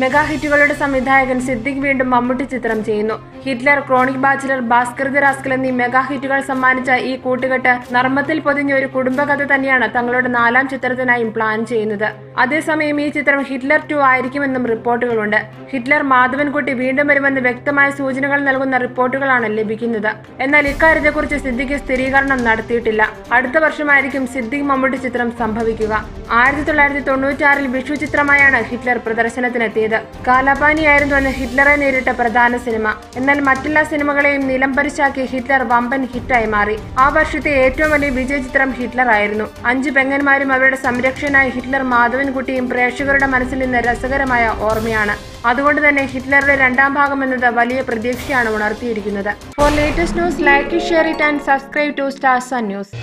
Mega ഹിറ്റുകളുടെ സംവിധായകൻ സിദ്ദിഖ് വീണ്ടും മമ്മൂട്ടി ചിത്രം ചെയ്യുന്നു. Hitler, chronic bachelor, Bhaskar the rascal എന്നീ മെഗാ ഹിറ്റുകൾ സമ്മാനിച്ച ഈ കൂട്ടുകെട്ട് നർമ്മത്തിൽ പൊതിഞ്ഞ ഒരു കുടുംബകഥ തന്നെയാണ് തങ്ങളുടെ 4ാം ചിത്രത്തിനായും പ്ലാൻ ചെയ്യുന്നത്. അതേസമയം ഈ ചിത്രം ഹിറ്റ്ലർ 2 ആയിരിക്കുമെന്നും റിപ്പോർട്ടുകളുണ്ട്. ഹിറ്റ്ലർ മാധവൻകുട്ടി വീണ്ടും വരുമെന്ന് വ്യക്തമായ സൂചനകൾ നൽകുന്ന റിപ്പോർട്ടുകളാണ് ലഭിക്കുന്നത്. എന്നാൽ ഇക്കാര്യത്തെക്കുറിച്ച് സിദ്ദിഖ് സ്ഥിരീകരണം നടത്തിയിട്ടില്ല. അടുത്ത വർഷമായിരിക്കും സിദ്ദിഖ് മമ്മൂട്ടി ചിത്രം സംഭവിക്കുക. 1996 വിഷു ചിത്രമായാണ് ഹിറ്റ്ലർ പ്രദർശനത്തിനെത്തിയത്. കാലാപാനിയായിരുന്നു അന്ന് ഹിറ്റ്ലറെ നേരിട്ട പ്രധാന സിനിമ. എന്നാൽ മറ്റെല്ലാ സിനിമകളെയും നിലംപരിശാക്കി ഹിറ്റ്ലർ വമ്പൻ ഹിറ്റായി മാറി. ആ വർഷത്തെ ഏറ്റവും വലിയ വിജയ ചിത്രം ഹിറ്റ്ലർ ആയിരുന്നു. 5 പെങ്ങന്മാരും അവരുടെ സംരക്ഷകനായ ഹിറ്റ്ലർ മാധവൻകുട്ടിയും പ്രേക്ഷകരുടെ മനസ്സിൽ നിന്ന് രസകരമായ ഓർമ്മയാണ്. അതുകൊണ്ട് തന്നെ ഹിറ്റ്ലറുടെ 2ാം ഭാഗം എന്നത് വലിയ പ്രതീക്ഷയാണ് ഉണർത്തിയിരിക്കുന്നത്. For latest news, like, share it and subscribe to Star Sun news.